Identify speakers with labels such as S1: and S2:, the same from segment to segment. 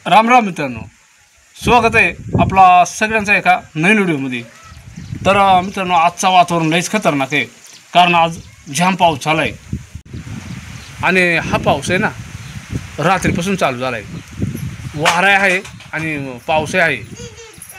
S1: राम राम मित्रांनो, स्वागत आहे आपला सगळ्यांचा एका नवीन व्हिडिओमध्ये। तर मित्रांनो, आजचा वातावरण लईच खतरनाक आहे, कारण आज जाम पाऊस झाला आहे आणि हा पाऊस आहे ना रात्रीपासून चालू झाला आहे। वारा आहे आणि पाऊस आहे।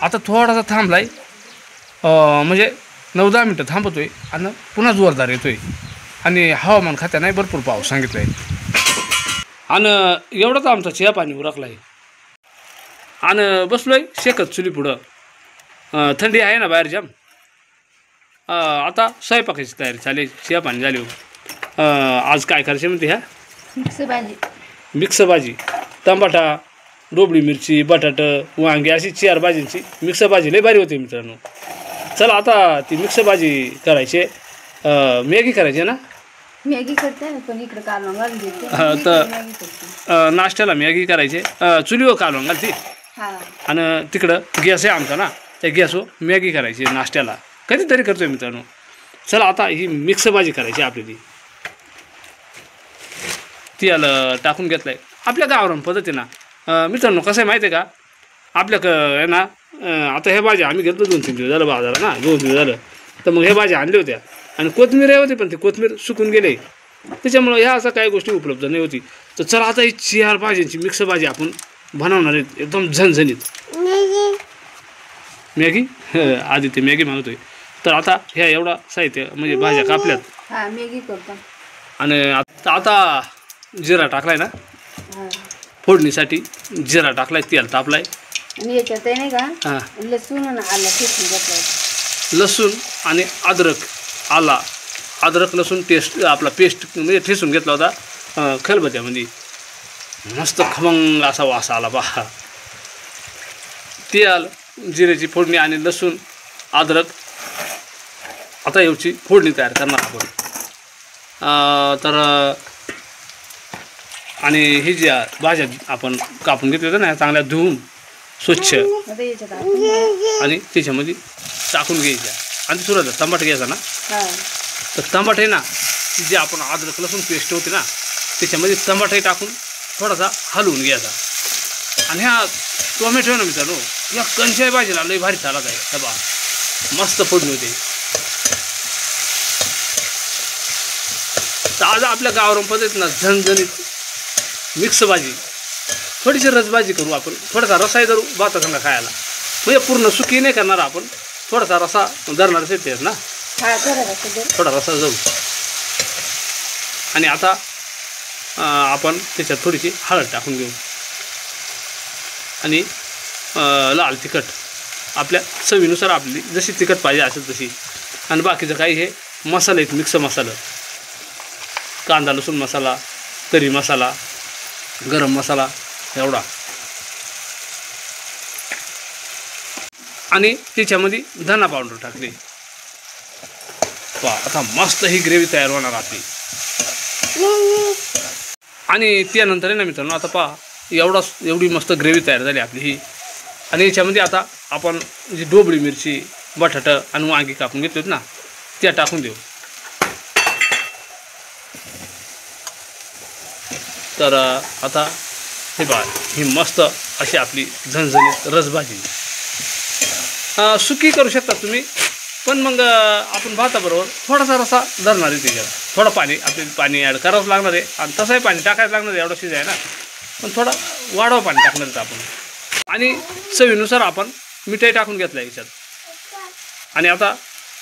S1: आता थोडासा थांबला आहे, म्हणजे 9-10 मिनटं थांबतोय आणि पुन्हा जोरदार येतोय आणि हवामान खात्याने भरपूर पाऊस सांगितला आहे। आणि एवढंच आमचा चहा पाणी उरकला आहे आणि बसलोय शेकत चुली पुढं। थंडी आहे ना बाहेर जाम। आता स्वयंपाकाची तयारी चालेल, चहा पाणी झाली। आज काय करायचं म्हणते? ह्या मिक्स भाजी, टमाटा, डोबळी मिरची, बटाटं, वांगी अशी 4 भाजींची मिक्स भाजी लई भारी होते मित्रांनो। चला आता ती मिक्स भाजी करायची। मॅगी करायची ना?
S2: मॅगी करते पण इकडे कालवण घालून देते।
S1: तर नाश्त्याला मॅगी करायची, चुलीवर कालवण घालते आणि तिकडं गॅस आहे आमचा ना, त्या गॅसवर मॅगी करायची नाश्त्याला। कधीतरी करतोय मित्रांनो। चला आता ही मिक्स भाजी करायची आपली। ती याला टाकून घेतलंय आपल्या गावरान पद्धतीनं। मित्रांनो कसं आहे माहिती आहे का, आपल्याकडं आहे ना, आता ह्या भाज्या आम्ही घेतलो 2-3 दिवस झालं बाजारात ना, 2 दिवस झालं। तर मग ह्या भाज्या आणल्या होत्या आणि कोथिंबीर होती, पण ती कोथिंबीर सुकून गेले, त्याच्यामुळं ह्या असं काही गोष्टी उपलब्ध नाही होती। तर चला आता ही 4 भाज्यांची मिक्स भाजी आपण बनवणार आहेत, एकदम झणझणीत। मॅगी आधी ते मॅगी मागतोय। तर आता ह्या एवढा साहित्य म्हणजे भाज्या कापल्यात
S2: मॅगी करतो
S1: आणि आता जिरा टाकलाय ना फोडणीसाठी। जिरा टाकलाय, तेल तापलाय
S2: आणि याच्यात नाही का लसूण आणि आलं ठेचून घेतलं।
S1: लसूण आणि अद्रक लसूण टेस्ट आपला पेस्ट म्हणजे ठेचून घेतला होता खलबत्त्यामध्ये। मस्त खमंग असा वास आला पहा। तेल, जिऱ्याची फोडणी आणि लसूण अद्रक, आता याची फोडणी तयार करणार आपण। तर आणि ही जी भाज्या आपण कापून घेतली होत्या ना चांगल्या धुवून स्वच्छ आणि त्याच्यामध्ये टाकून घ्यायच्या आणि सुरुवात टमाटर घ्यायचा ना। तर टमाटे ना जे आपण अद्रक लसूण पेस्ट होती ना त्याच्यामध्ये टमाटे टाकून थोडासा हलवून घ्यायचा। आणि ह्या टोमॅटो ना मित्रांनो, या कंच्या भाजीला लई भारी चालत आहे। हे बा मस्त फोडणी होते। तर आज आपल्या गावरान पद्धतीनं झणझणीत मिक्स भाजी, थोडीशी रसभाजी करू आपण, थोडासा रसाही धरू भातासंग खायला, म्हणजे पूर्ण सुकी नाही करणार आपण, थोडासा रसा धरणारच येते ना, थोडा रसा जाऊ। आणि आता आपण त्याच्यात थोडीशी हळद टाकून घेऊ आणि लाल तिखट आपल्या चवीनुसार, आपली जशी तिखट पाहिजे असेल तशी। आणि बाकीचं काही हे मसाले आहेत, मिक्स मसाला, कांदा लसूण मसाला, तरी मसाला, गरम मसाला एवढा। आणि त्याच्यामध्ये धना पावडर टाकली। पहा आता मस्त ही ग्रेव्ही तयार होणार आपली। आणि त्यानंतर आहे ना मित्रांनो, आता पहा एवढी मस्त ग्रेव्ही तयार झाली आपली ही। आणि याच्यामध्ये आता आपण जी डोबळी मिरची, बटाटा आणि वांगी कापून घेतलीत ना त्या टाकून देऊ। तर आता हे पहा ही मस्त अशी आपली झणझणीत रसभाजी। सुकी करू शकता तुम्ही, पण मग आपण भाताबरोबर थोडासा रसा धरणार आहे, त्याच्यात थोडं पाणी आपल्याला पाणी ॲड करावंच लागणार आहे आणि तसंही पाणी टाकायचं लागणार आहे, एवढं शिजाय ना, पण थोडं वाढव पाणी टाकणार आहे आपण। आणि चवीनुसार आपण मिठाई टाकून घेतलं आहे याच्यात आणि आता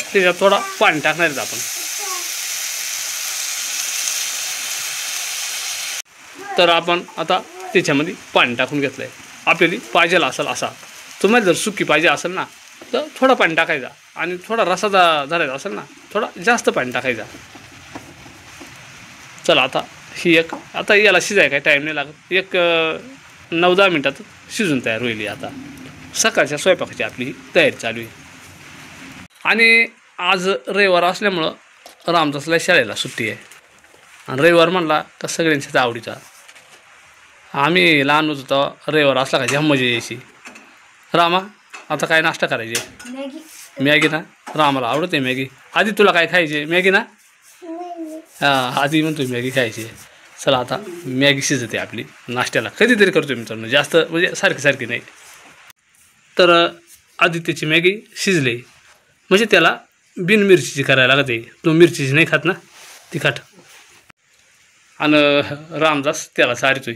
S1: त्याच्यात थोडं पाणी टाकणार आहेत आपण। तर आपण आता त्याच्यामध्ये पाणी टाकून घेतलं आहे, आपल्याला पाहिजे असेल असा। तुम्हाला जर सुकी पाहिजे असेल ना तर थोडं पाणी टाकायचा आणि थोडा रसा धरायचा असेल ना थोडा जास्त पाणी टाकायचा। चला आता ही आता याला शिजाय काय टाईम नाही लागत, 9-10 मिनटात शिजून तयार होईल। आता सकाळच्या स्वयंपाकाची आपली तयारी चालू आहे। आणि आज रविवार असल्यामुळं रामदासला शाळेला सुट्टी आहे आणि रविवार म्हणला का सगळ्यांच्याच आवडीचा। आम्ही लहान होतो तेव्हा रविवार असला का जाम मजा यायची। रामा आता काय नाश्ता करायचे? मॅगी ना, रामाला आवडते मॅगी। आधी तुला काय खायचे? मॅगी ना? हां आधी म्हणतो मॅगी खायची। चला आता मॅगी शिजते आपली नाश्त्याला, कधीतरी करतो मित्रांनो, जास्त म्हणजे सारखी नाही. तर आदित्यची मॅगी शिजले म्हणजे त्याला बिन मिरचीची करायला लागते, तो मिरचीची नाही खात ना, तिखट. आणि रामदास त्याला सारतोय.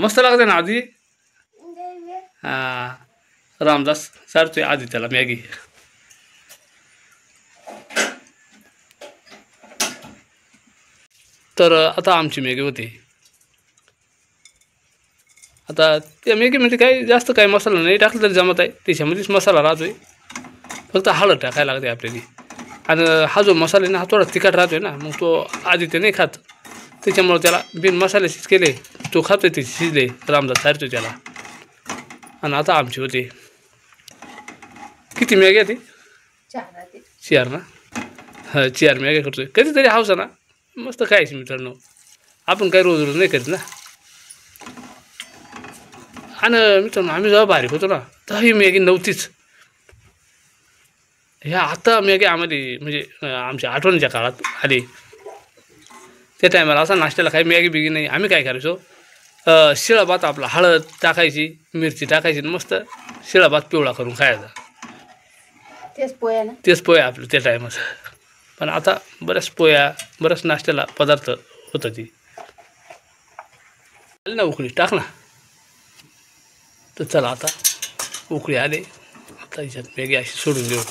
S1: मस्त लागते ना आधी. रामदास सारतोय आदित्याला मॅगी. तर आता आमची मॅगी होते. आता त्या मॅगीमध्ये काही जास्त काही मसाला नाही टाकला तरी जमत आहे, त्याच्यामध्येच मसाला राहतोय, फक्त हळद टाकायला लागते आपल्याला. आणि हा जो मसाला आहे ना, हा थोडा तिखट राहतोय ना, मग तो आदित्य नाही खात, त्याच्यामुळे त्याला बिन मसाल्याचीच केले, तो खातोय, ते शिजले. रामदास सारतोय त्याला. आणि आता आमची होते. किती मॅगी आहे ती? 4 ना. 4 मॅगी करतोय. कधीतरी हवसा ना मस्त खायची मित्रांनो, आपण काही रोज नाही करीत ना. आणि मित्रांनो आम्ही जेव्हा बारीक होतो ना तर ही मॅगी नव्हतीच. ह्या आता मॅगी आम्हाला म्हणजे आमच्या आठवणीच्या काळात आली. त्या टायमाला असा नाश्त्याला काही मॅगी बिगी नाही. आम्ही काय करायचो, शिळा भात आपला हळद टाकायची, मिरची टाकायची, मस्त शिळा भात पिवळा करून खायचा. तेच पोया आपलं त्या टायमाचं. पण आता बऱ्याच पोया, बऱ्याच नाश्त्याला पदार्थ होतं. ती आली ना उकळी, टाक ना. तर चला आता उकळी आले, आता याच्यात मॅगी अशी सोडून घेऊ.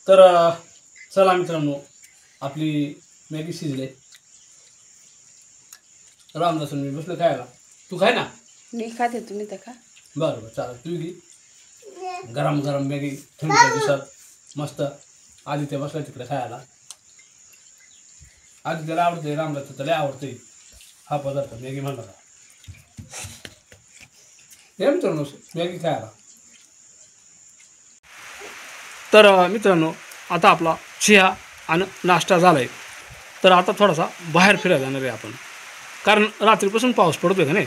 S1: तर चला मित्रांनो, आपली मॅगी शिजले. रामदास मी बसलं खायला, तू खाय ना.
S2: मी खाते, तुम्ही तर खा.
S1: बरं चालेल, तू घे. गरम गरम मॅगी थंडीच्या दिवसात मस्त. आदित्य बसला तिकडे खायला. आदित्यला आवडते, रामदास त्याला आवडते हा पदार्थ मॅगी म्हणला. हे मित्रांनो मॅगी खायला. तर मित्रांनो आता आपला चहा आणि नाश्ता झाला आहे. तर आता थोडासा बाहेर फिरायला जाणार आहे आपण, कारण रात्रीपासून पाऊस पडतो आहे का नाही.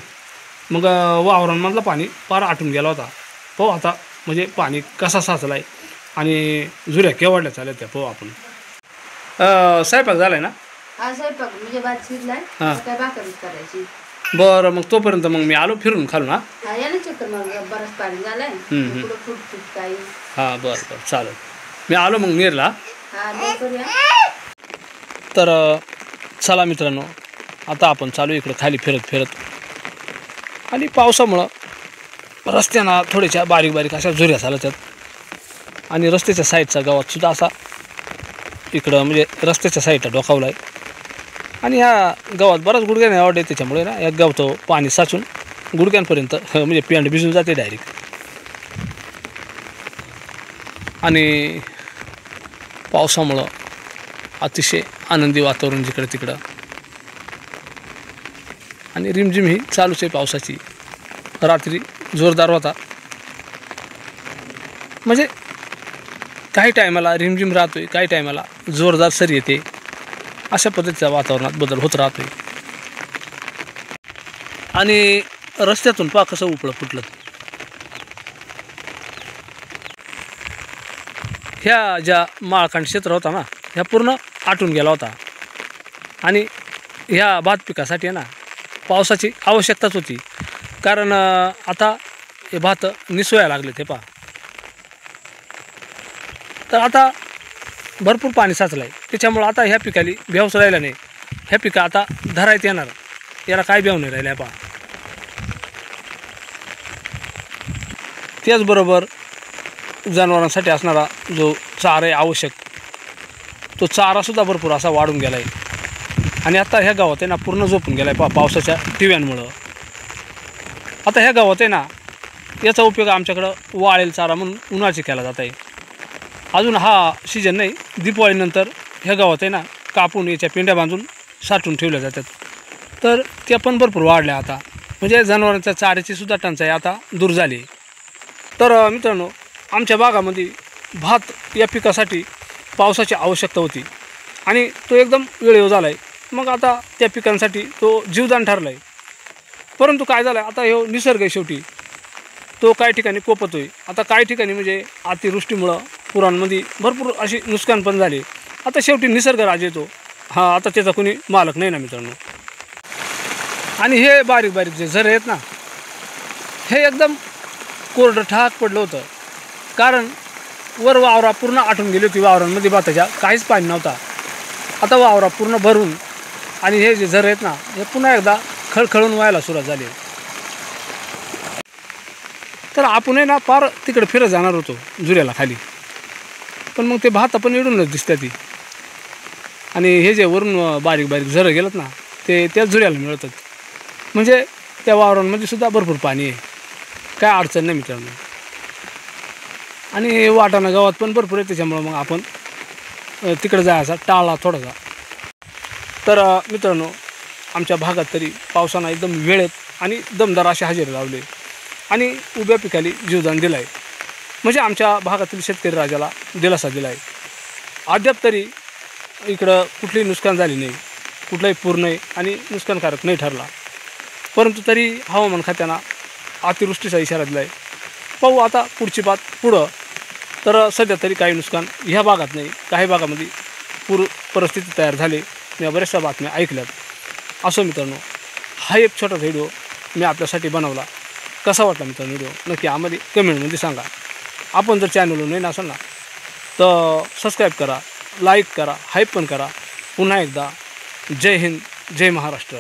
S1: मग वावरांमधलं पाणी पार आटून गेला होता. पाहू आता म्हणजे पाणी कसा साचला आहे आणि झुऱ्या केवढल्या चालल्या त्या पाहू आपण. स्वयंपाक झाला आहे ना?
S2: स्वयंपाक म्हणजे भात शिजलाय, काय भाकरीच करायची.
S1: बरं, मग तोपर्यंत मग मी आलो फिरून खालून.
S2: या ना चक्कर मारून, बरंच पाणी झालंय. काही
S1: हां बरं चालेल, मी आलो मग नेरला. तर चला मित्रांनो, आता आपण चालू इकडं खाली फिरत. आणि पावसामुळं रस्त्यानं थोड्याशा बारीक बारीक अशा झुऱ्या चालतात. आणि रस्त्याच्या साईडचा गावातसुद्धा असा इकडं म्हणजे रस्त्याच्या साईडला डोकावला आहे. आणि ह्या गावात बराच गुडघ्याने आवड आहे, त्याच्यामुळे ना या गावचं पाणी साचून गुडघ्यांपर्यंत म्हणजे पेंड भिजून जाते डायरेक्ट. आणि पावसामुळं अतिशय आनंदी वातावरण जिकडं तिकडं. आणि रिमझिम ही चालूच आहे पावसाची. रात्री जोरदार होता, म्हणजे काही टायमाला रिमझिम राहतोय, काही टायमाला जोरदार सरी येते. अशा पद्धतीच्या वातावरणात बदल होत राहतोय. आणि रस्त्यातून पहा कसं उपळं फुटलं. ह्या ज्या माळखांड क्षेत्र होता ना, ह्या पूर्ण आटून गेला होता. आणि ह्या भात पिकासाठी ना पावसाची आवश्यकताच होती, कारण आता हे भात निसवायला लागले ते पहा. तर आता भरपूर पाणी साचलं आहे, त्याच्यामुळं आता ह्या पिकाली भेवच राहिला नाही. ह्या पिका आता धरायत येणार, याला काय भेव नाही राहिला पहा. त्याचबरोबर जनावरांसाठी असणारा जो चारा आहे आवश्यक, तो चारासुद्धा भरपूर असा वाढून गेला आहे. आणि आता ह्या गावात आहे ना पूर्ण झोपून गेला आहे पावसाच्या टिव्यांमुळं. आता ह्या गावात आहे ना याचा उपयोग आमच्याकडं वाळेल चारा म्हणून उन्हाळ्याची केला जात आहे. अजून हा सीजन नाही, दीपावळीनंतर ह्या गावात आहे ना कापून याच्या पेंड्या बांधून साठवून ठेवल्या जातात. तर त्या पण भरपूर वाढल्या आता, म्हणजे जनावरांच्या चाऱ्याची सुद्धा टंचाई आता दूर झाली. तर मित्रांनो, आमच्या भागामध्ये भात या पिकासाठी पावसाची आवश्यकता होती आणि तो एकदम वेळेवर झाला आहे. मग आता त्या पिकांसाठी तो जीवदान ठरला आहे. परंतु काय झालं आहे, आता हे निसर्ग आहे शेवटी, तो काही ठिकाणी कोपतोय. आता काही ठिकाणी म्हणजे अतिवृष्टीमुळं पुरांमध्ये भरपूर अशी नुकसान पण झाले. आता शेवटी निसर्गराज येतो, हा आता त्याचा कोणी मालक नाही ना मित्रांनो. आणि हे बारीक बारीक जे झरे आहेत ना, हे एकदम कोरडं ठाक पडलं होतं. कारण वर वावरा पूर्ण आटून गेली होती, वावरांमध्ये भाताच्या काहीच पाणी नव्हता. आता वावरा पूर्ण भरून आणि हे जे झरे आहेत ना, हे पुन्हा एकदा खळखळून व्हायला सुरुवात झाली. तर आपण ना पार तिकडे फिरत जाणार होतो झुऱ्याला खाली, पण मग ते भात पण इडूनच दिसतात ती. आणि हे जे वरून बारीक बारीक झरं गेलं ना, ते त्याच झुऱ्याला मिळतात. म्हणजे त्या वावरांमध्ये सुद्धा भरपूर पाणी आहे, काय अडचण नाही मित्रांनो. आणि वाटाणा गावात पण भरपूर आहे, त्याच्यामुळं मग आपण तिकडे जायचा टाळला थोडासा. तर मित्रांनो, आमच्या भागात तरी पावसानं एकदम वेळेत आणि दमदार असे हजेरी लावले आणि उभ्या पिकाली जीवदान दिलं आहे. म्हणजे आमच्या भागातील शेतकरी राजाला दिलासा दिला आहे. अद्याप तरी इकडं कुठलीही नुकसान झाली नाही, कुठलाही पूर नाही आणि नुकसानकारक नाही ठरला. परंतु तरी हवामान खात्यानं अतिवृष्टीचा इशारा दिला आहे. पाहू आता पुढची बात पुढं. तर सध्या तरी काही नुकसान ह्या भागात नाही, काही भागामध्ये पूर परिस्थिती तयार झाली. मी बऱ्याचशा बातम्या ऐकल्यात. असं मित्रांनो, हा एक छोटासा व्हिडिओ मी आपल्यासाठी बनवला. कसा वाटला मित्रांनो व्हिडिओ, नक्की आम्हाला कमेंटमध्ये सांगा. आपण जर चॅनलवर नाही असाल ना, तर सबस्क्राईब करा, लाईक करा, हाईप पण करा. पुन्हा एकदा जय हिंद, जय महाराष्ट्र.